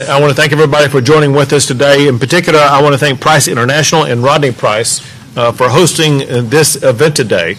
I want to thank everybody for joining with us today. In particular, I want to thank Price International and Rodney Price for hosting this event today.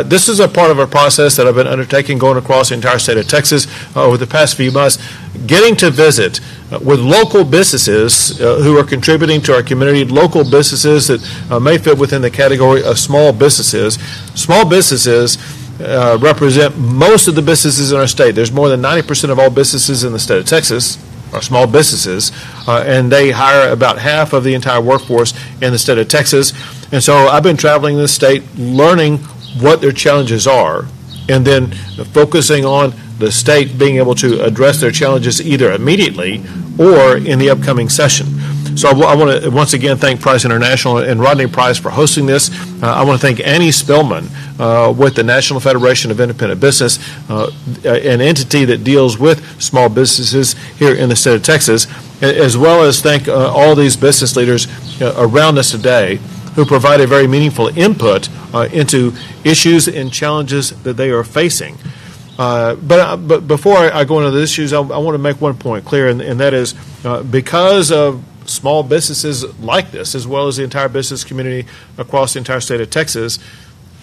This is a part of a process that I've been undertaking going across the entire state of Texas over the past few months, getting to visit with local businesses who are contributing to our community, local businesses that may fit within the category of small businesses. Small businesses represent most of the businesses in our state. There's more than 90% of all businesses in the state of Texas are small businesses, and they hire about half of the entire workforce in the state of Texas. And so I've been traveling the state, learning what their challenges are, and then focusing on the state being able to address their challenges either immediately or in the upcoming session. So I want to once again thank Price International and Rodney Price for hosting this. I want to thank Annie Spillman with the National Federation of Independent Business, an entity that deals with small businesses here in the state of Texas, as well as thank all these business leaders around us today who provide a very meaningful input into issues and challenges that they are facing. But before I go into the issues, I want to make one point clear, and that is because of small businesses like this, as well as the entire business community across the entire state of Texas,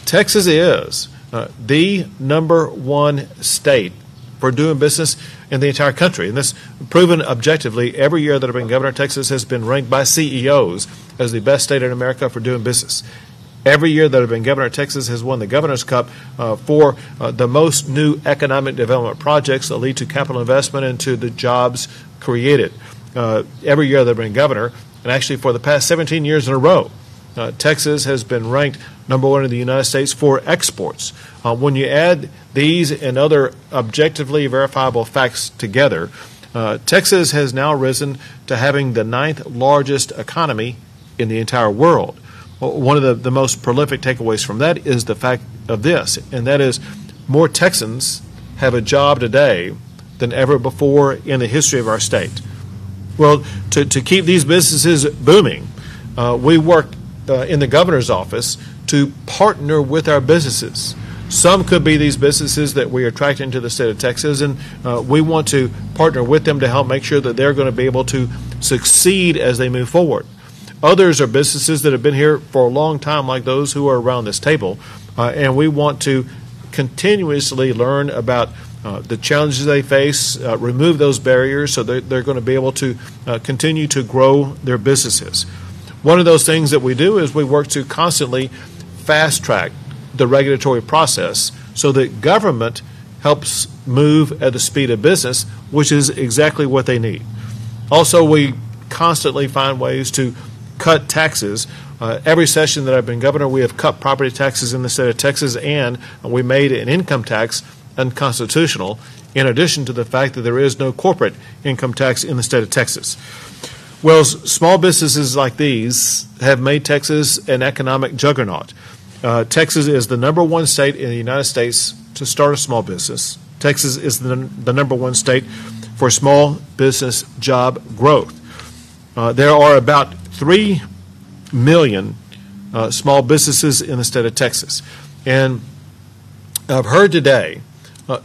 Texas is the #1 state for doing business in the entire country. And this proven objectively every year that I've been governor. Texas has been ranked by CEOs as the best state in America for doing business. Every year that I've been governor, Texas has won the Governor's Cup for the most new economic development projects that lead to capital investment and to the jobs created. Every year that I've been governor, and actually for the past 17 years in a row, Texas has been ranked #1 in the United States for exports. When you add these and other objectively verifiable facts together, Texas has now risen to having the 9th largest economy in the entire world. One of the most prolific takeaways from that is the fact of this, and that is more Texans have a job today than ever before in the history of our state. Well, to keep these businesses booming, we work in the governor's office to partner with our businesses. Some could be these businesses that we are attracting to the state of Texas, and we want to partner with them to help make sure that they're going to be able to succeed as they move forward. Others are businesses that have been here for a long time, like those who are around this table, and we want to continuously learn about the challenges they face, remove those barriers so that they're going to be able to continue to grow their businesses. One of those things that we do is we work to constantly fast-track the regulatory process so that government helps move at the speed of business, which is exactly what they need. Also, we constantly find ways to cut taxes. Every session that I've been governor, we have cut property taxes in the state of Texas, and we made an income tax unconstitutional, in addition to the fact that there is no corporate income tax in the state of Texas. Well, small businesses like these have made Texas an economic juggernaut. Texas is the #1 state in the United States to start a small business. Texas is the #1 state for small business job growth. There are about 3 million small businesses in the state of Texas. And I've heard today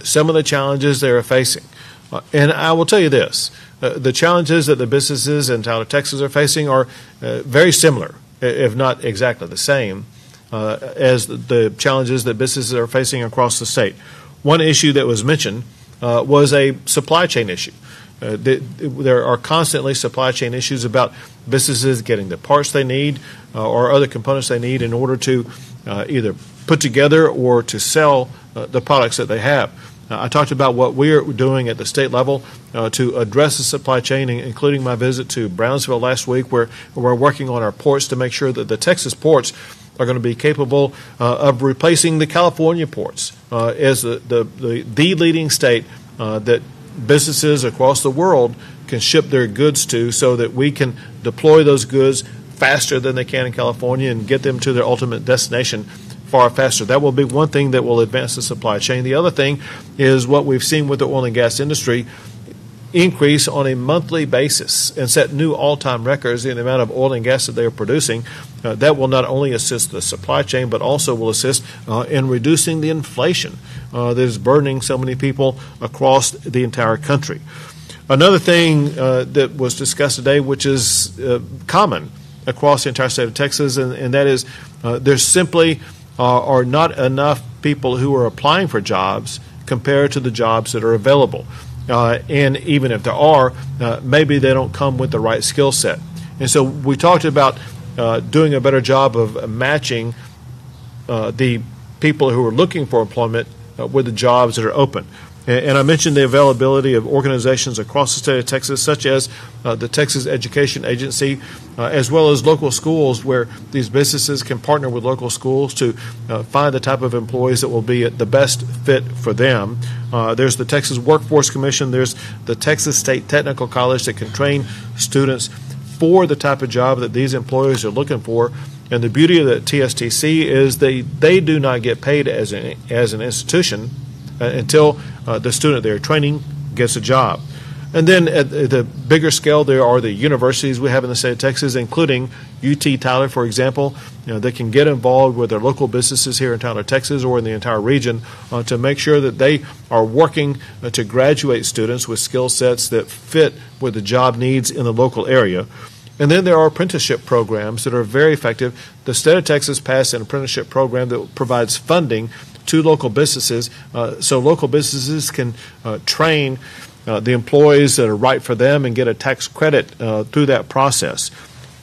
some of the challenges they are facing. And I will tell you this, the challenges that the businesses in town of Texas are facing are very similar, if not exactly the same, as the challenges that businesses are facing across the state. One issue that was mentioned was a supply chain issue. There are constantly supply chain issues about businesses getting the parts they need or other components they need in order to either put together or to sell the products that they have. I talked about what we're doing at the state level to address the supply chain, including my visit to Brownsville last week, where we're working on our ports to make sure that the Texas ports are going to be capable of replacing the California ports as the leading state that businesses across the world can ship their goods to, so that we can deploy those goods faster than they can in California and get them to their ultimate destination far faster. That will be one thing that will advance the supply chain. The other thing is what we've seen with the oil and gas industry increase on a monthly basis and set new all-time records in the amount of oil and gas that they are producing. That will not only assist the supply chain, but also will assist in reducing the inflation that is burdening so many people across the entire country. Another thing that was discussed today, which is common across the entire state of Texas, and that is there simply are not enough people who are applying for jobs compared to the jobs that are available. And even if there are, maybe they don't come with the right skill set. And so we talked about doing a better job of matching the people who are looking for employment with the jobs that are open. And I mentioned the availability of organizations across the state of Texas, such as the Texas Education Agency, as well as local schools, where these businesses can partner with local schools to find the type of employees that will be the best fit for them. There's the Texas Workforce Commission. There's the Texas State Technical College that can train students for the type of job that these employers are looking for. And the beauty of the TSTC is they do not get paid as an institution until the student they're training gets a job. And then at the bigger scale, there are the universities we have in the state of Texas, including UT Tyler, for example. They can get involved with their local businesses here in Tyler, Texas, or in the entire region to make sure that they are working to graduate students with skill sets that fit with the job needs in the local area. And then there are apprenticeship programs that are very effective. The state of Texas passed an apprenticeship program that provides funding to local businesses, so local businesses can train the employees that are right for them and get a tax credit through that process.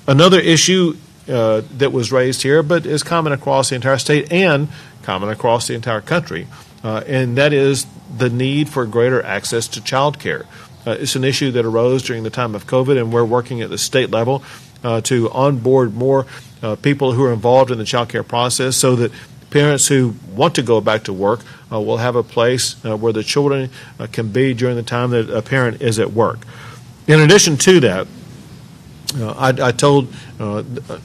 Another issue that was raised here, but is common across the entire state and common across the entire country, and that is the need for greater access to child care. It's an issue that arose during the time of COVID, and we're working at the state level to onboard more people who are involved in the child care process so that parents who want to go back to work will have a place where the children can be during the time that a parent is at work. In addition to that, I told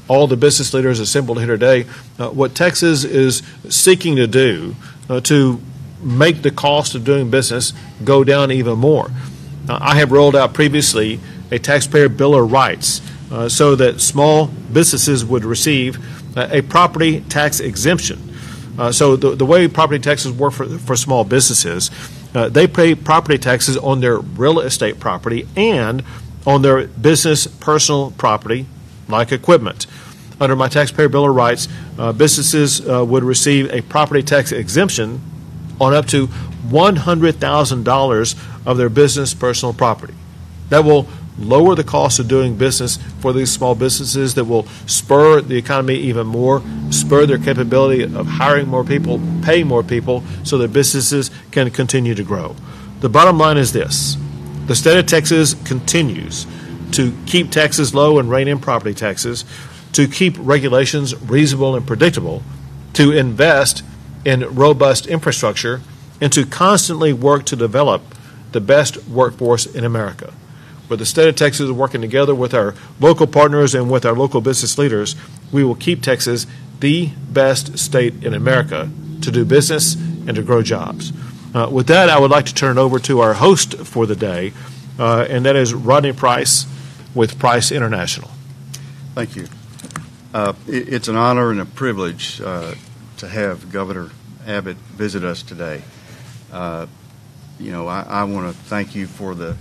all the business leaders assembled here today what Texas is seeking to do to make the cost of doing business go down even more. I have rolled out previously a taxpayer bill of rights so that small businesses would receive a property tax exemption. So the way property taxes work for small businesses, they pay property taxes on their real estate property and on their business personal property, like equipment. Under my taxpayer bill of rights, businesses would receive a property tax exemption on up to $100,000 of their business personal property. That will lower the cost of doing business for these small businesses, that will spur the economy even more, spur their capability of hiring more people, paying more people, so that businesses can continue to grow. The bottom line is this: the state of Texas continues to keep taxes low and rein in property taxes, to keep regulations reasonable and predictable, to invest in robust infrastructure, and to constantly work to develop the best workforce in America. Where the state of Texas is working together with our local partners and with our local business leaders, we will keep Texas the best state in America to do business and to grow jobs. With that, I would like to turn it over to our host for the day, and that is Rodney Price with Price International. Thank you. It's an honor and a privilege to have Governor Abbott visit us today. I want to thank you for the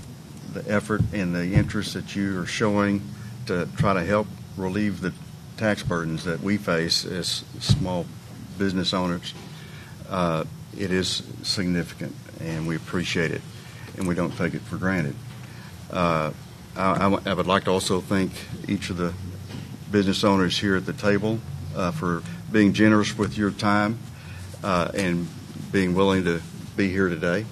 effort and the interest that you are showing to try to help relieve the tax burdens that we face as small business owners. It is significant, and we appreciate it, and we don't take it for granted. I would like to also thank each of the business owners here at the table for being generous with your time and being willing to be here today.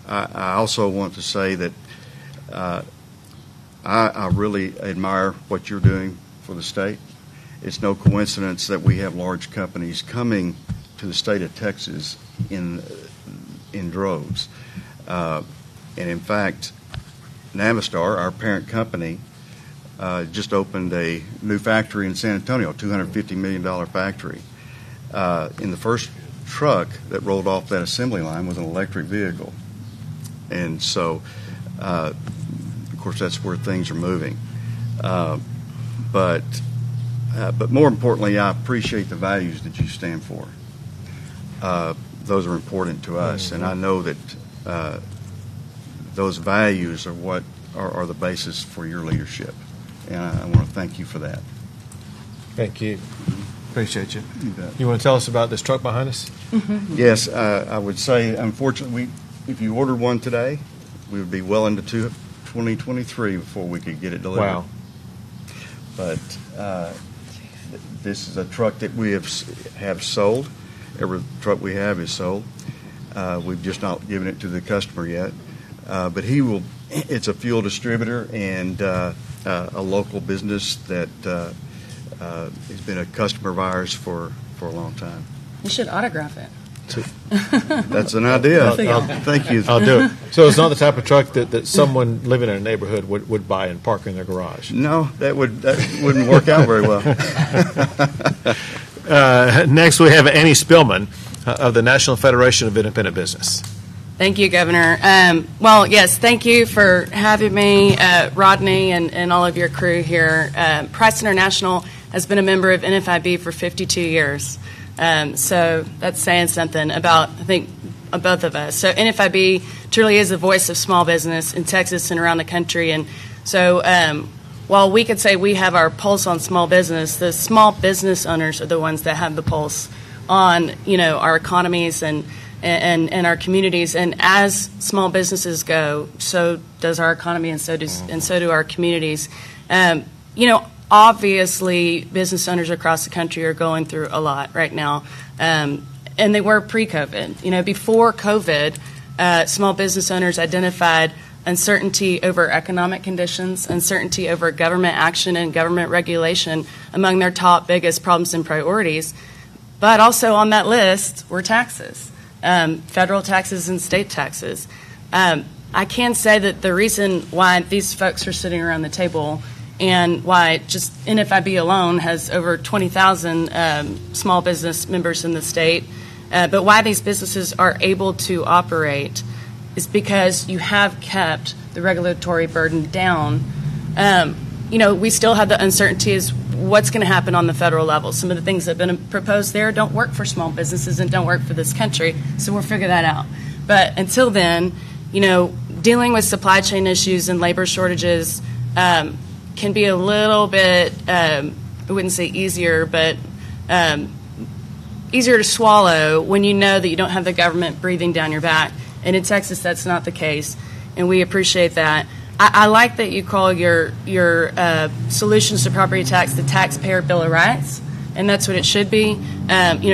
I also want to say that I really admire what you're doing for the state. It's no coincidence that we have large companies coming to the state of Texas in droves. And in fact, Navistar, our parent company, just opened a new factory in San Antonio, a $250 million factory. In the first truck that rolled off that assembly line was an electric vehicle. And so, of course, that's where things are moving. But more importantly, I appreciate the values that you stand for. Those are important to us, and I know that those values are what are the basis for your leadership. And I want to thank you for that. Thank you. Appreciate you. You bet. You want to tell us about this truck behind us? Yes, I would say, unfortunately, if you ordered one today, we would be well into 2023 before we could get it delivered. Wow. But this is a truck that we have sold. Every truck we have is sold. We've just not given it to the customer yet. But he will. It's a fuel distributor and a local business that has been a customer of ours for a long time. You should autograph it. That's an idea. Thank you. I'll do it. So it's not the type of truck that someone living in a neighborhood would buy and park in their garage. No, that wouldn't work out very well. Next, we have Annie Spillman of the National Federation of Independent Business. Thank you, Governor. Well, yes, thank you for having me, Rodney, and all of your crew here. Price International has been a member of NFIB for 52 years. So that's saying something about, I think, both of us. So NFIB truly is the voice of small business in Texas and around the country. And so while we could say we have our pulse on small business, the small business owners are the ones that have the pulse on, our economies and our communities. And as small businesses go, so does our economy, and so do our communities. Obviously, business owners across the country are going through a lot right now, and they were pre-COVID. Before COVID, small business owners identified uncertainty over economic conditions, uncertainty over government action and government regulation among their top biggest problems and priorities. But also on that list were taxes, federal taxes and state taxes. I can say that the reason why these folks are sitting around the table and why just NFIB alone has over 20,000 small business members in the state, but why these businesses are able to operate is because you have kept the regulatory burden down. We still have the uncertainty is what's going to happen on the federal level. Some of the things that have been proposed there don't work for small businesses and don't work for this country, so we'll figure that out. But until then, dealing with supply chain issues and labor shortages can be a little bit, I wouldn't say easier, but easier to swallow when you know that you don't have the government breathing down your back. And in Texas, that's not the case, and we appreciate that. I like that you call your solutions to property tax the taxpayer bill of rights, and that's what it should be.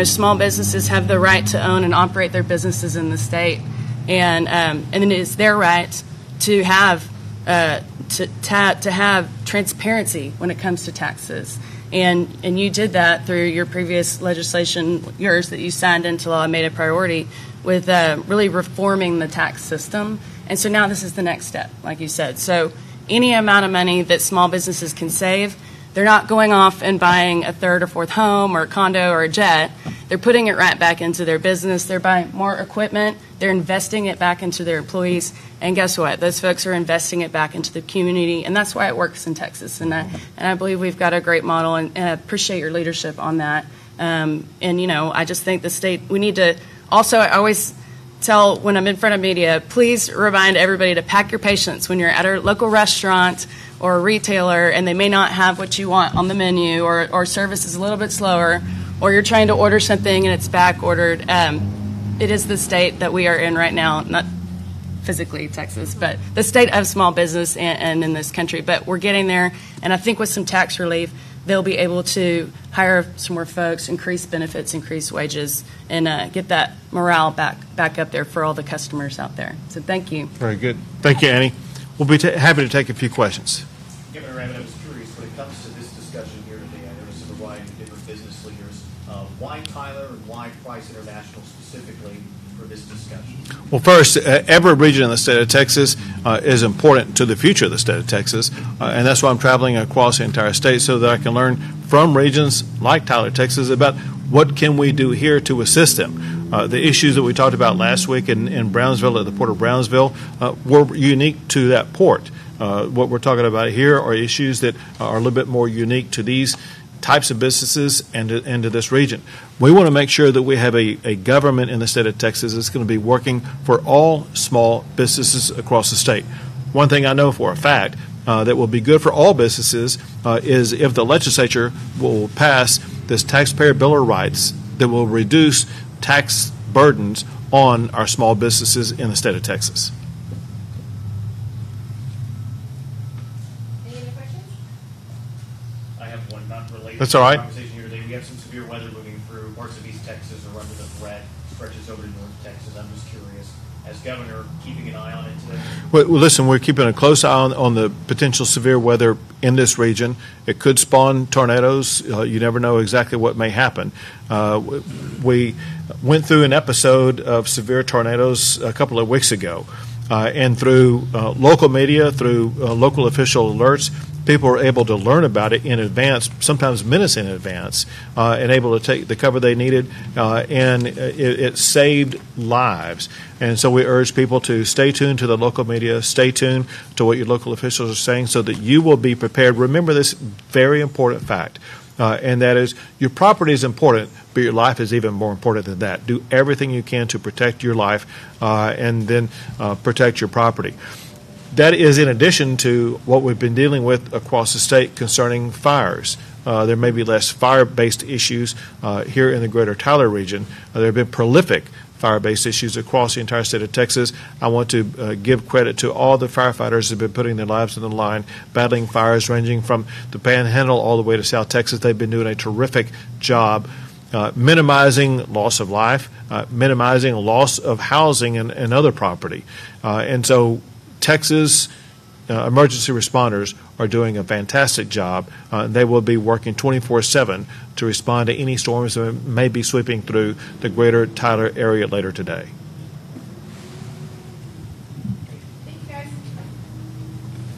Small businesses have the right to own and operate their businesses in the state, and it is their right to have to have transparency when it comes to taxes. And you did that through your previous legislation, yours that you signed into law and made a priority with really reforming the tax system. And so now this is the next step, like you said. So any amount of money that small businesses can save, they're not going off and buying a third or fourth home or a condo or a jet. They're putting it right back into their business. They're buying more equipment. They're investing it back into their employees. And guess what? Those folks are investing it back into the community. And that's why it works in Texas. And I believe we've got a great model, and I appreciate your leadership on that. I just think the state, we need to also, I always tell when I'm in front of media, please remind everybody to pack your patience when you're at a local restaurant or a retailer and they may not have what you want on the menu, or service is a little bit slower, or you're trying to order something and it's back ordered. It is the state that we are in right now, not physically Texas, but the state of small business and in this country. But we're getting there, and I think with some tax relief, they'll be able to hire some more folks, increase benefits, increase wages, and get that morale back up there for all the customers out there. So thank you. Very good. Thank you, Annie. We'll be happy to take a few questions. Governor Abbott, I was curious, when it comes to this discussion here today, I noticed a variety of different business leaders. Why Tyler and why Price International specifically for this discussion? Well, first, every region in the state of Texas is important to the future of the state of Texas, and that's why I'm traveling across the entire state so that I can learn from regions like Tyler, Texas, about what can we do here to assist them. The issues that we talked about last week in Brownsville, at the Port of Brownsville, were unique to that port. What we're talking about here are issues that are a little bit more unique to these types of businesses into this region. We want to make sure that we have a government in the state of Texas that's going to be working for all small businesses across the state. One thing I know for a fact that will be good for all businesses is if the legislature will pass this taxpayer bill of rights that will reduce tax burdens on our small businesses in the state of Texas. Any other questions? I have one not related That's to all the right. conversation here today. We have some severe weather moving through parts of East Texas or under the threat stretches over to North Texas. I'm just curious, as governor, keeping an eye on it today? Well, listen, we're keeping a close eye on the potential severe weather in this region. It could spawn tornadoes. You never know exactly what may happen. We went through an episode of severe tornadoes a couple of weeks ago, and through local media, through local official alerts, people were able to learn about it in advance, sometimes minutes in advance, and able to take the cover they needed, and it saved lives. And so we urge people to stay tuned to the local media, stay tuned to what your local officials are saying so that you will be prepared. Remember this very important fact, and that is your property is important, but your life is even more important than that. Do everything you can to protect your life and then protect your property. That is in addition to what we've been dealing with across the state concerning fires. There may be less fire-based issues here in the greater Tyler region. There have been prolific fire-based issues across the entire state of Texas. I want to give credit to all the firefighters who have been putting their lives on the line, battling fires ranging from the Panhandle all the way to South Texas. They've been doing a terrific job minimizing loss of life, minimizing loss of housing and other property. And so Texas emergency responders are doing a fantastic job. They will be working 24/7 to respond to any storms that may be sweeping through the greater Tyler area later today. Thank you, guys.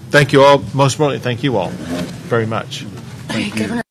Thank you all. Most importantly, thank you all very much. Governor.